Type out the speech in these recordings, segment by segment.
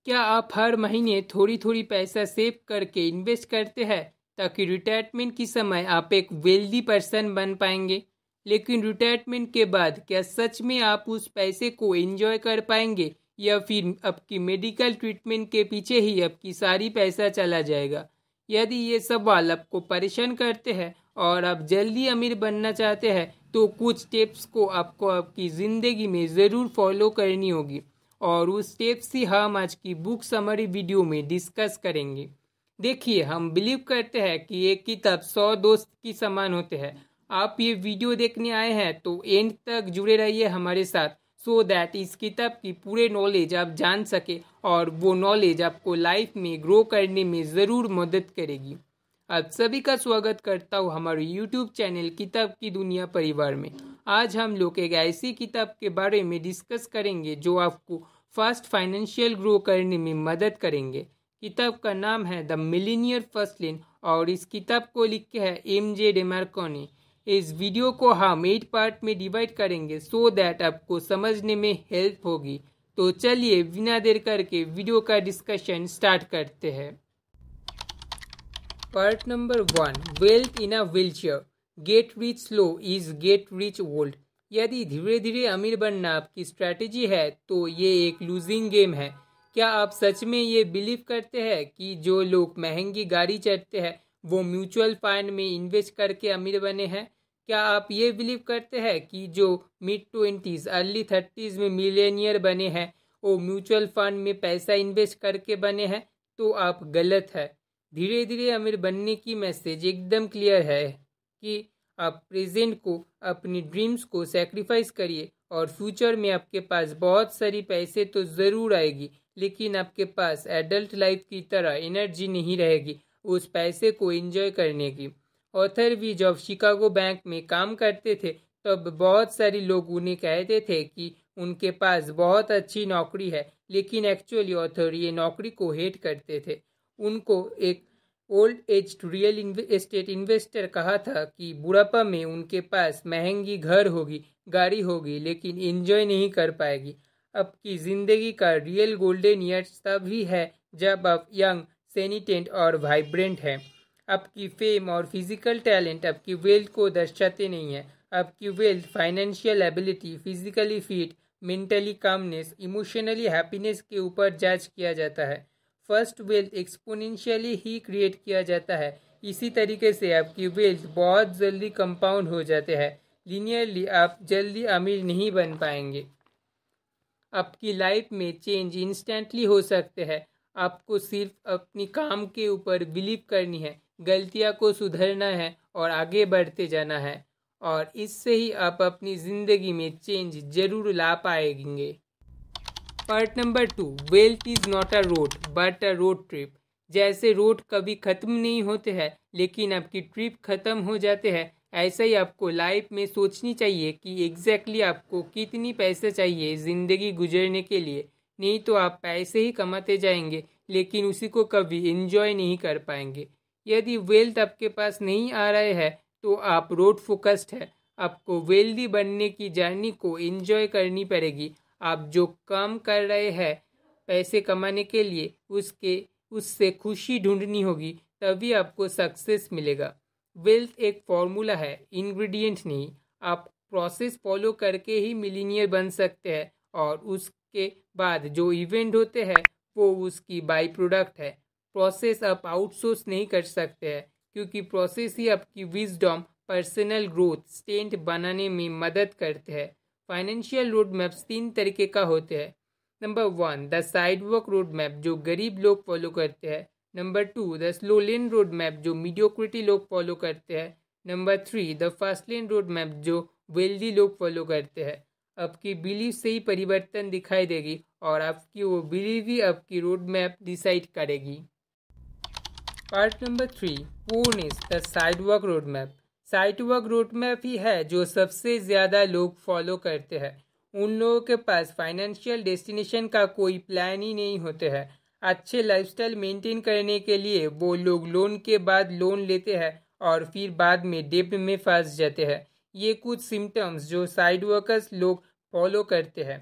क्या आप हर महीने थोड़ी थोड़ी पैसा सेव करके इन्वेस्ट करते हैं ताकि रिटायरमेंट की समय आप एक वेल्दी पर्सन बन पाएंगे? लेकिन रिटायरमेंट के बाद क्या सच में आप उस पैसे को एंजॉय कर पाएंगे या फिर आपकी मेडिकल ट्रीटमेंट के पीछे ही आपकी सारी पैसा चला जाएगा? यदि ये सवाल आपको परेशान करते हैं और आप जल्दी अमीर बनना चाहते हैं तो कुछ टिप्स को आपको आपकी ज़िंदगी में ज़रूर फॉलो करनी होगी और उस स्टेप्स ही हम आज की बुक समरी वीडियो में डिस्कस करेंगे। देखिए, हम बिलीव करते हैं कि एक किताब 100 दोस्त की समान होते हैं। आप ये वीडियो देखने आए हैं तो एंड तक जुड़े रहिए हमारे साथ, सो दैट इस किताब की पूरे नॉलेज आप जान सके और वो नॉलेज आपको लाइफ में ग्रो करने में ज़रूर मदद करेगी। आप सभी का स्वागत करता हूँ हमारे यूट्यूब चैनल किताब की दुनिया परिवार में। आज हम लोग एक ऐसी किताब के बारे में डिस्कस करेंगे जो आपको फास्ट फाइनेंशियल ग्रो करने में मदद करेंगे। किताब का नाम है द मिलीनियर फर्स्टलिन और इस किताब को लिखे है एम.जे. डेमार्को ने। इस वीडियो को हम 8 पार्ट में डिवाइड करेंगे सो दैट आपको समझने में हेल्प होगी। तो चलिए बिना देर करके वीडियो का डिस्कशन स्टार्ट करते हैं। Part number 1, wealth in a wheelchair, get rich slow is get rich old. यदि धीरे धीरे अमीर बनना आपकी स्ट्रैटेजी है तो ये एक लूजिंग गेम है। क्या आप सच में ये बिलीव करते हैं कि जो लोग महंगी गाड़ी चढ़ते हैं वो म्यूचुअल फंड में इन्वेस्ट करके अमीर बने हैं? क्या आप ये बिलीव करते हैं कि जो मिड 20s अर्ली 30s में मिलियनियर बने हैं वो म्यूचुअल फंड में पैसा इन्वेस्ट करके बने हैं? तो आप गलत है। धीरे धीरे अमीर बनने की मैसेज एकदम क्लियर है कि आप प्रेजेंट को, अपनी ड्रीम्स को सेक्रीफाइस करिए और फ्यूचर में आपके पास बहुत सारी पैसे तो ज़रूर आएगी, लेकिन आपके पास एडल्ट लाइफ की तरह एनर्जी नहीं रहेगी उस पैसे को एंजॉय करने की। ऑथर भी जब शिकागो बैंक में काम करते थे तब बहुत सारे लोग उन्हें कहते थे कि उनके पास बहुत अच्छी नौकरी है, लेकिन एक्चुअली ऑथर ये नौकरी को हेट करते थे। उनको एक old age real estate investor कहा था कि बुढ़ापा में उनके पास महंगी घर होगी, गाड़ी होगी, लेकिन एंजॉय नहीं कर पाएगी। आपकी ज़िंदगी का रियल गोल्डन ईयर्स तभी है जब आप यंग, सेनिटेंट और वाइब्रेंट हैं। आपकी फेम और फिजिकल टैलेंट आपकी वेल्थ को दर्शाते नहीं है। आपकी wealth, financial ability, physically fit, mentally calmness, emotionally happiness के ऊपर जज किया जाता है। फर्स्ट वेल्थ एक्सपोनेंशियली ही क्रिएट किया जाता है। इसी तरीके से आपकी वेल्थ बहुत जल्दी कंपाउंड हो जाते हैं। लीनियरली आप जल्दी अमीर नहीं बन पाएंगे। आपकी लाइफ में चेंज इंस्टेंटली हो सकते हैं। आपको सिर्फ अपनी काम के ऊपर बिलीव करनी है, गलतियां को सुधरना है और आगे बढ़ते जाना है, और इससे ही आप अपनी ज़िंदगी में चेंज जरूर ला पाएंगे। Part number 2, wealth is not a road but a road trip. जैसे रोड कभी ख़त्म नहीं होते हैं लेकिन आपकी ट्रिप ख़त्म हो जाते हैं, ऐसा ही आपको लाइफ में सोचनी चाहिए कि एग्जैक्टली आपको कितनी पैसे चाहिए ज़िंदगी गुजरने के लिए। नहीं तो आप पैसे ही कमाते जाएंगे लेकिन उसी को कभी एंजॉय नहीं कर पाएंगे। यदि वेल्थ आपके पास नहीं आ रहे हैं तो आप रोड फोकस्ड है। आपको वेल्दी बनने की जर्नी को एंजॉय करनी पड़ेगी। आप जो काम कर रहे हैं पैसे कमाने के लिए, उससे खुशी ढूंढनी होगी, तभी आपको सक्सेस मिलेगा। वेल्थ एक फॉर्मूला है, इंग्रेडिएंट नहीं। आप प्रोसेस फॉलो करके ही मिलीनियर बन सकते हैं और उसके बाद जो इवेंट होते हैं वो उसकी बाई प्रोडक्ट है। प्रोसेस आप आउटसोर्स नहीं कर सकते हैं क्योंकि प्रोसेस ही आपकी विजडम, पर्सनल ग्रोथ, स्ट्रेंथ बनाने में मदद करते हैं। फाइनेंशियल रोड मैप्स 3 तरीके का होते हैं। Number 1, the sidewalk road map जो गरीब लोग फॉलो करते हैं। Number 2, the slow lane road map जो मीडियोक्रिटी लोग फॉलो करते हैं। Number 3, the fast lane road map जो वेल्दी लोग फॉलो करते हैं। आपकी बिलीव से ही परिवर्तन दिखाई देगी और आपकी वो बिलीव ही आपकी रोड मैप डिसाइड करेगी। Part number 3, poorness the sidewalk road map. Sidewalk road map ही है जो सबसे ज़्यादा लोग फॉलो करते हैं। उन लोगों के पास फाइनेंशियल डेस्टिनेशन का कोई प्लान ही नहीं होते हैं। अच्छे लाइफस्टाइल मेंटेन करने के लिए वो लोग लोन के बाद लोन लेते हैं और फिर बाद में डेब्ट में फंस जाते हैं। ये कुछ सिम्टम्स जो साइड वर्कर्स लोग फॉलो करते हैं।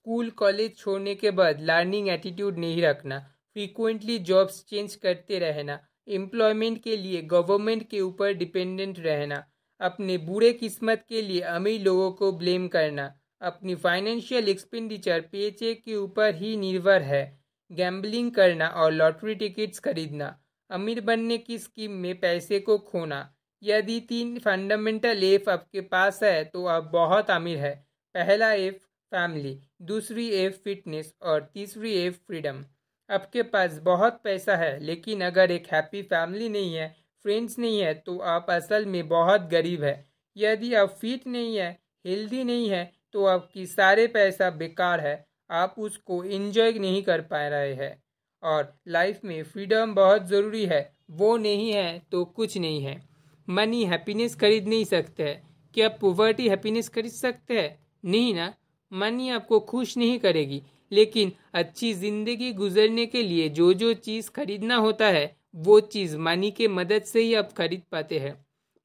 स्कूल कॉलेज छोड़ने के बाद लर्निंग एटीट्यूड नहीं रखना, फ्रीक्वेंटली जॉब्स चेंज करते रहना, एम्प्लॉयमेंट के लिए गवर्नमेंट के ऊपर डिपेंडेंट रहना, अपने बुरे किस्मत के लिए अमीर लोगों को ब्लेम करना, अपनी फाइनेंशियल एक्सपेंडिचर पेचेक के ऊपर ही निर्भर है, गैम्बलिंग करना और लॉटरी टिकट्स खरीदना, अमीर बनने की स्कीम में पैसे को खोना। यदि 3 फंडामेंटल एफ आपके पास है तो आप बहुत अमीर है। पहला एफ फैमिली, दूसरी एफ फिटनेस और तीसरी एफ फ्रीडम। आपके पास बहुत पैसा है लेकिन अगर एक हैप्पी फैमिली नहीं है, फ्रेंड्स नहीं है, तो आप असल में बहुत गरीब है। यदि आप फिट नहीं है, हेल्दी नहीं है, तो आपकी सारे पैसा बेकार है, आप उसको एंजॉय नहीं कर पा रहे हैं। और लाइफ में फ्रीडम बहुत ज़रूरी है, वो नहीं है तो कुछ नहीं है। मनी हैप्पीनेस खरीद नहीं सकते हैं। क्या पॉवर्टी हैप्पीनेस खरीद सकते हैं? नहीं ना। मनी आपको खुश नहीं करेगी, लेकिन अच्छी ज़िंदगी गुजरने के लिए जो जो चीज़ खरीदना होता है वो चीज़ मनी के मदद से ही आप खरीद पाते हैं।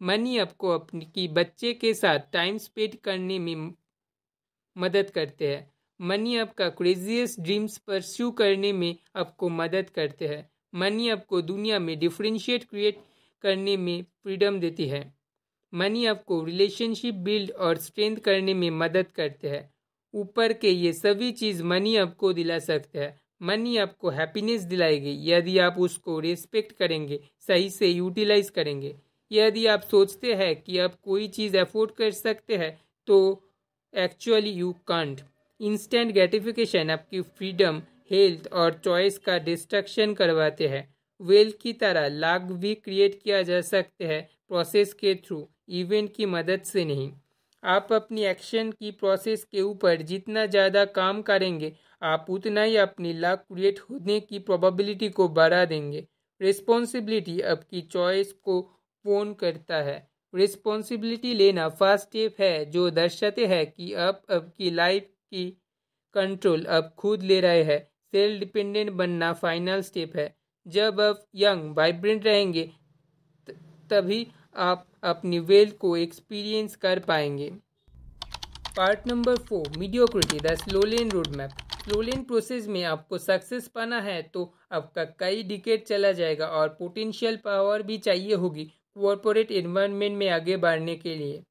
मनी आपको अपनी बच्चे के साथ टाइम स्पेंड करने में मदद करते हैं। मनी आपका क्रेजियस्ट ड्रीम्स परस्यू करने में आपको मदद करते हैं। मनी आपको दुनिया में डिफरेंशिएट क्रिएट करने में फ्रीडम देती है। मनी आपको रिलेशनशिप बिल्ड और स्ट्रेंथ करने में मदद करते हैं। ऊपर के ये सभी चीज़ मनी आपको दिला सकते हैं। मनी आपको हैप्पीनेस दिलाएगी यदि आप उसको रिस्पेक्ट करेंगे, सही से यूटिलाइज करेंगे। यदि आप सोचते हैं कि आप कोई चीज़ अफोर्ड कर सकते हैं तो actually you can't. Instant gratification आपकी फ्रीडम, हेल्थ और चॉइस का डिस्ट्रक्शन करवाते हैं। वेल्थ की तरह लाख भी क्रिएट किया जा सकते हैं प्रोसेस के थ्रू, इवेंट की मदद से नहीं। आप अपनी एक्शन की प्रोसेस के ऊपर जितना ज़्यादा काम करेंगे, आप उतना ही अपनी लाख क्रिएट होने की प्रोबेबिलिटी को बढ़ा देंगे। रिस्पॉन्सिबिलिटी आपकी चॉइस को फोन करता है। रिस्पॉन्सिबिलिटी लेना फर्स्ट स्टेप है जो दर्शाते हैं कि आप आपकी लाइफ की कंट्रोल अब खुद ले रहे हैं। सेल्फ डिपेंडेंट बनना फाइनल स्टेप है। जब आप यंग वाइब्रेंट रहेंगे तभी आप अपनी वेल्थ को एक्सपीरियंस कर पाएंगे। Part number 4, mediocrity, the slow lane road map. Slow lane process में आपको सक्सेस पाना है तो आपका कई डिकेड चला जाएगा और पोटेंशियल पावर भी चाहिए होगी कॉर्पोरेट एनवायरनमेंट में आगे बढ़ने के लिए।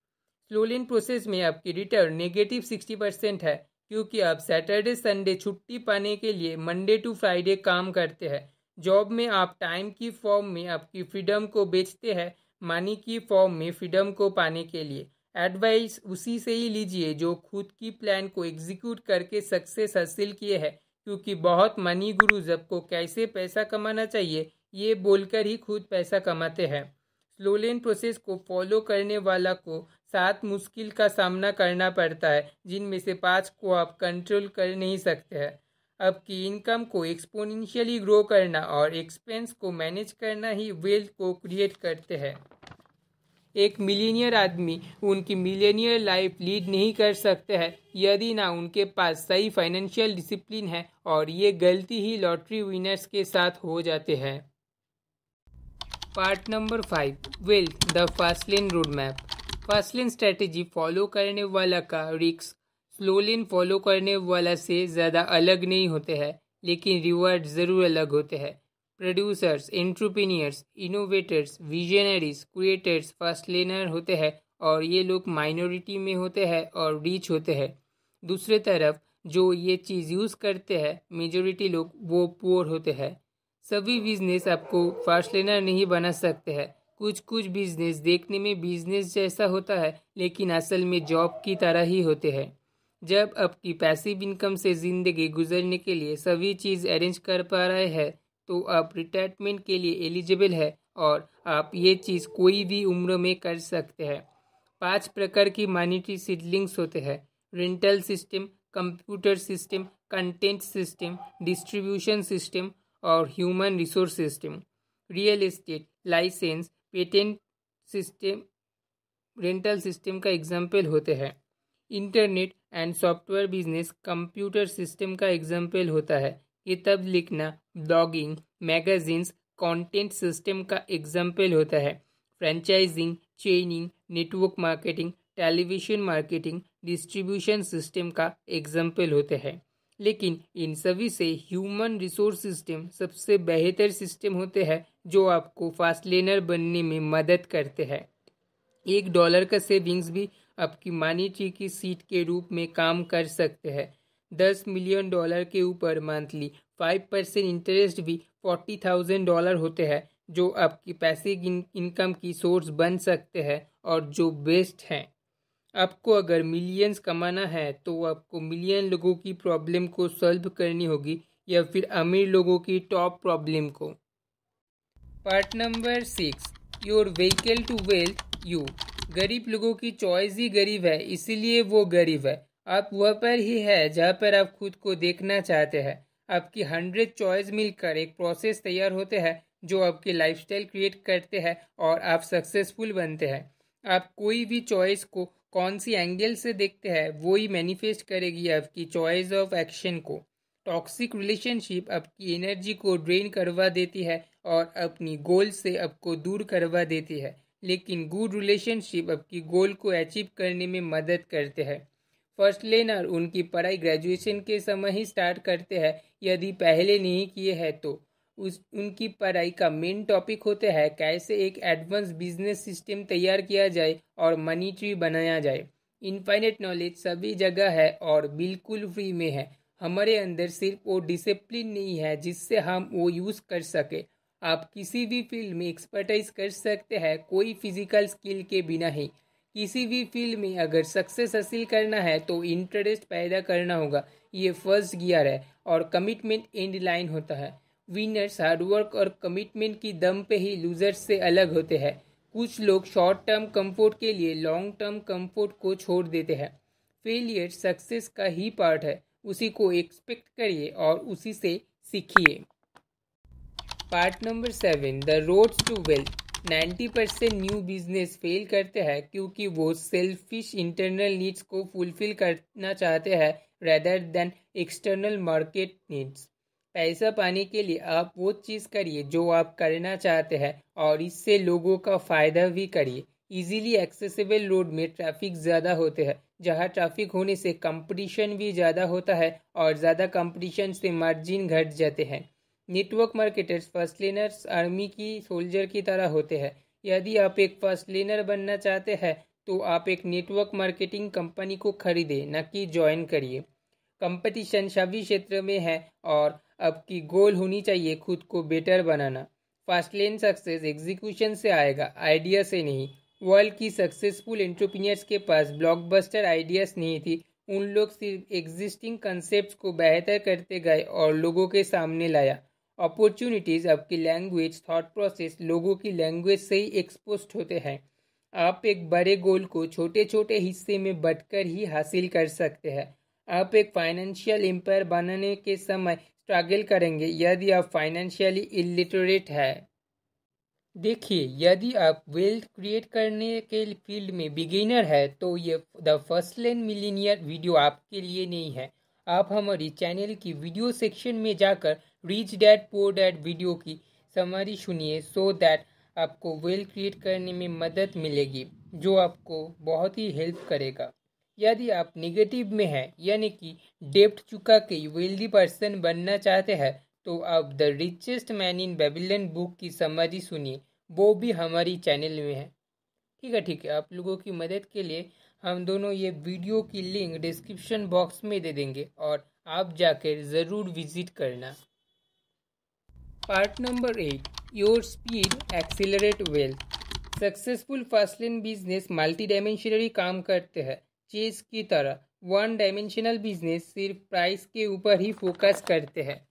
स्लो लेन प्रोसेस में आपकी रिटर्न नेगेटिव 60% है क्योंकि आप सैटरडे संडे छुट्टी पाने के लिए मंडे टू फ्राइडे काम करते हैं। जॉब में आप टाइम की फॉर्म में आपकी फ्रीडम को बेचते हैं, मनी की फॉर्म में फ्रीडम को पाने के लिए। एडवाइस उसी से ही लीजिए जो खुद की प्लान को एग्जीक्यूट करके सक्सेस हासिल किए हैं, क्योंकि बहुत मनी गुरुज आपको कैसे पैसा कमाना चाहिए ये बोलकर ही खुद पैसा कमाते हैं। स्लो लेन प्रोसेस को फॉलो करने वाला को 7 मुश्किल का सामना करना पड़ता है, जिनमें से 5 को आप कंट्रोल कर नहीं सकते हैं। आपकी इनकम को एक्सपोनेंशियली ग्रो करना और एक्सपेंस को मैनेज करना ही वेल्थ को क्रिएट करते हैं। एक मिलीनियर आदमी उनकी मिलीनियर लाइफ लीड नहीं कर सकते हैं यदि ना उनके पास सही फाइनेंशियल डिसिप्लिन है, और ये गलती ही लॉटरी विनर्स के साथ हो जाते हैं। Part number 5, wealth, the fast lane road map. Fast lane strategy follow करने वाला का रिस्क स्लो लेन फॉलो करने वाला से ज़्यादा अलग नहीं होते हैं, लेकिन रिवार्ड ज़रूर अलग होते हैं। Producers, entrepreneurs, innovators, visionaries, creators fast learner होते हैं और ये लोग माइनॉरिटी में होते हैं और रिच होते हैं। दूसरे तरफ जो ये चीज़ यूज़ करते हैं मेजोरिटी लोग, वो पुअर होते हैं। सभी बिजनेस आपको फास्ट लेनर नहीं बना सकते हैं। कुछ कुछ बिजनेस देखने में बिजनेस जैसा होता है लेकिन असल में जॉब की तरह ही होते हैं। जब आपकी पैसिव इनकम से ज़िंदगी गुजरने के लिए सभी चीज़ अरेंज कर पा रहे हैं तो आप रिटायरमेंट के लिए एलिजिबल है और आप ये चीज़ कोई भी उम्र में कर सकते हैं। 5 प्रकार की मॉनेटरी सीडलिंग्स होते हैं: rental system, computer system, content system, distribution system और human resource system. Real estate, license, patent system rental system का एग्जाम्पल होते हैं। Internet and software business computer system का एग्जाम्पल होता है। किताब लिखना, ब्लॉगिंग, मैगजीन्स कंटेंट सिस्टम का एग्जाम्पल होता है। Franchising, chaining, network marketing, television marketing, distribution system का एग्जाम्पल होते हैं। लेकिन इन सभी से ह्यूमन रिसोर्स सिस्टम सबसे बेहतर सिस्टम होते हैं जो आपको फास्ट लर्नर बनने में मदद करते हैं। $1 का सेविंग्स भी आपकी मनी ट्री की सीट के रूप में काम कर सकते हैं। $10 मिलियन के ऊपर मंथली 5% इंटरेस्ट भी $40,000 होते हैं, जो आपकी पैसिव इनकम की सोर्स बन सकते हैं और जो बेस्ट हैं। आपको अगर मिलियंस कमाना है तो आपको मिलियन लोगों की प्रॉब्लम को सॉल्व करनी होगी या फिर अमीर लोगों की टॉप प्रॉब्लम को। Part number 6, your vehicle to wealth you. गरीब लोगों की चॉइस ही गरीब है, इसीलिए वो गरीब है। आप वह पर ही है जहाँ पर आप खुद को देखना चाहते हैं। आपकी 100 चॉइस मिलकर एक प्रोसेस तैयार होते हैं जो आपके लाइफस्टाइल क्रिएट करते हैं और आप सक्सेसफुल बनते हैं। आप कोई भी चॉइस को कौन सी एंगल से देखते हैं वो ही मैनिफेस्ट करेगी आपकी चॉइस ऑफ एक्शन को। टॉक्सिक रिलेशनशिप आपकी एनर्जी को ड्रेन करवा देती है और अपनी गोल से आपको दूर करवा देती है, लेकिन गुड रिलेशनशिप आपकी गोल को अचीव करने में मदद करते हैं। फर्स्ट लर्नर उनकी पढ़ाई ग्रेजुएशन के समय ही स्टार्ट करते हैं। यदि पहले नहीं किए हैं तो उनकी पढ़ाई का मेन टॉपिक होता है कैसे एक एडवांस बिजनेस सिस्टम तैयार किया जाए और मनी ट्री बनाया जाए। इनफाइनेट नॉलेज सभी जगह है और बिल्कुल फ्री में है। हमारे अंदर सिर्फ वो डिसिप्लिन नहीं है जिससे हम वो यूज़ कर सके। आप किसी भी फील्ड में एक्सपर्टाइज कर सकते हैं, कोई फिजिकल स्किल के बिना ही। किसी भी फील्ड में अगर सक्सेस हासिल करना है तो इंटरेस्ट पैदा करना होगा, ये फर्स्ट गियर है और कमिटमेंट एंड लाइन होता है। विनर्स हार्डवर्क और कमिटमेंट की दम पे ही लूजर्स से अलग होते हैं। कुछ लोग शॉर्ट टर्म कंफर्ट के लिए लॉन्ग टर्म कंफर्ट को छोड़ देते हैं। फेलियर सक्सेस का ही पार्ट है, उसी को एक्सपेक्ट करिए और उसी से सीखिए। Part number 7, the roads to wealth. 90% new business fail करते हैं क्योंकि वो सेल्फिश इंटरनल नीड्स को फुलफिल करना चाहते हैं rather than external market needs. पैसा पाने के लिए आप वो चीज़ करिए जो आप करना चाहते हैं और इससे लोगों का फ़ायदा भी करिए। इजीली एक्सेसिबल रोड में ट्रैफिक ज़्यादा होते हैं, जहाँ ट्रैफिक होने से कंपटीशन भी ज़्यादा होता है और ज़्यादा कंपटीशन से मार्जिन घट जाते हैं। Network marketers first learners army की सोल्जर की तरह होते हैं। यदि आप एक फर्स्ट लर्नर बनना चाहते हैं तो आप एक नेटवर्क मार्केटिंग कंपनी को खरीदें, न कि ज्वाइन करिए। कंपटीशन सभी क्षेत्र में है और आपकी गोल होनी चाहिए खुद को बेटर बनाना। फास्ट लेन सक्सेस एग्जीक्यूशन से आएगा, आइडिया से नहीं। वर्ल्ड की सक्सेसफुल एंटरप्रेन्योर्स के पास ब्लॉकबस्टर आइडियाज नहीं थी। उन लोग सिर्फ एग्जिस्टिंग कंसेप्ट को बेहतर करते गए और लोगों के सामने लाया। अपॉर्चुनिटीज आपकी लैंग्वेज थॉट प्रोसेस लोगों की लैंग्वेज से ही एक्सपोज्ड होते हैं। आप एक बड़े गोल को छोटे छोटे हिस्से में बंटकर ही हासिल कर सकते हैं। आप एक फाइनेंशियल एम्पायर बनाने के समय स्ट्रगल करेंगे यदि आप फाइनेंशियली इलिटरेट है। देखिए, यदि आप वेल्थ क्रिएट करने के फील्ड में बिगिनर है तो ये the first lane millionaire video आपके लिए नहीं है। आप हमारी चैनल की वीडियो सेक्शन में जाकर rich dad poor dad video की समरी सुनिए सो दैट आपको वेल्थ क्रिएट करने में मदद मिलेगी, जो आपको बहुत ही हेल्प करेगा। यदि आप नेगेटिव में हैं यानी कि डेब्ट चुका के वेल्दी पर्सन बनना चाहते हैं तो आप the richest man in Babylon book की समरी सुनिए, वो भी हमारी चैनल में है। ठीक है, आप लोगों की मदद के लिए हम दोनों ये वीडियो की लिंक डिस्क्रिप्शन बॉक्स में दे देंगे और आप जाकर ज़रूर विजिट करना। Part number 8, your speed accelerate wealth. Successful fast lane business multi dimensionally काम करते हैं। चेस की तरह वन डायमेंशनल बिजनेस सिर्फ प्राइस के ऊपर ही फोकस करते हैं।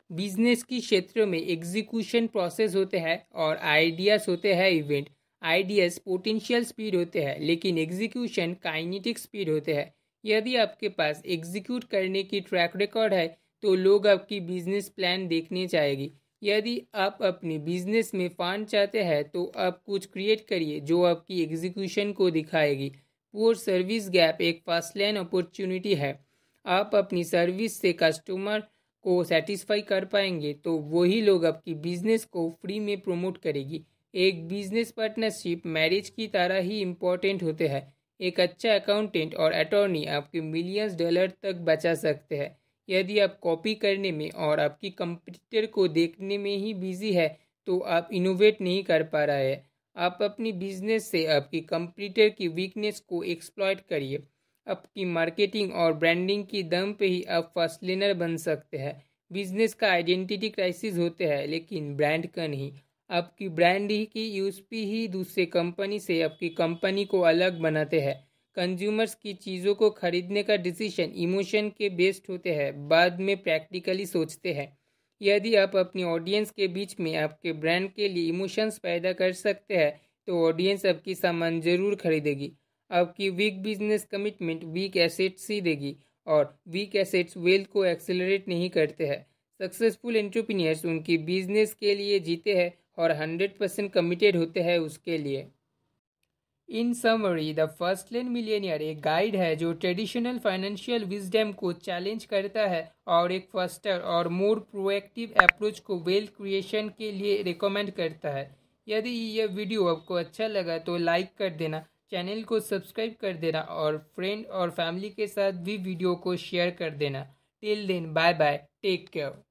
बिजनेस की क्षेत्र में एग्जीक्यूशन प्रोसेस होते हैं और आइडियाज होते हैं इवेंट। आइडियाज पोटेंशियल स्पीड होते हैं लेकिन एग्जीक्यूशन काइनेटिक स्पीड होते हैं। यदि आपके पास एग्जीक्यूट करने की ट्रैक रिकॉर्ड है तो लोग आपकी बिजनेस प्लान देखने चाहेगी। यदि आप अपनी बिजनेस में फंड चाहते हैं तो आप कुछ क्रिएट करिए जो आपकी एग्जीक्यूशन को दिखाएगी। पुअर सर्विस गैप एक फास्ट लेन अपॉर्चुनिटी है। आप अपनी सर्विस से कस्टमर को सेटिस्फाई कर पाएंगे तो वही लोग आपकी बिजनेस को फ्री में प्रमोट करेगी। एक बिजनेस पार्टनरशिप मैरिज की तरह ही इम्पोर्टेंट होते हैं। एक अच्छा अकाउंटेंट और अटॉर्नी आपके मिलियंस डॉलर तक बचा सकते हैं। यदि आप कॉपी करने में और आपकी कंपटीटर को देखने में ही बिजी है तो आप इनोवेट नहीं कर पा रहे हैं। आप अपनी बिजनेस से आपकी कंपटीटर की वीकनेस को एक्सप्लॉइट करिए। आपकी मार्केटिंग और ब्रांडिंग की दम पे ही आप फर्स्ट लेनर बन सकते हैं। बिजनेस का आइडेंटिटी क्राइसिस होते हैं लेकिन ब्रांड का नहीं। आपकी ब्रांड ही की यूएसपी ही दूसरे कंपनी से आपकी कंपनी को अलग बनाते हैं। कंज्यूमर्स की चीज़ों को खरीदने का डिसीजन इमोशन के बेस्ड होते हैं, बाद में प्रैक्टिकली सोचते हैं। यदि आप अपनी ऑडियंस के बीच में आपके ब्रांड के लिए इमोशंस पैदा कर सकते हैं तो ऑडियंस आपकी सामान जरूर खरीदेगी। आपकी weak business commitment weak assets ही देगी और वीक एसेट्स वेल्थ को एक्सेलरेट नहीं करते हैं। सक्सेसफुल एंटरप्रेन्योर्स उनकी बिजनेस के लिए जीते हैं और 100% कमिटेड होते हैं उसके लिए। इन summary, the first lane millionaire एक गाइड है जो ट्रेडिशनल फाइनेंशियल विजडम को चैलेंज करता है और एक फास्टर और मोर प्रोएक्टिव अप्रोच को वेल्थ क्रिएशन के लिए रिकमेंड करता है। यदि यह वीडियो आपको अच्छा लगा तो लाइक कर देना, चैनल को सब्सक्राइब कर देना और फ्रेंड और फैमिली के साथ भी वीडियो को शेयर कर देना। Till then, bye bye, take care.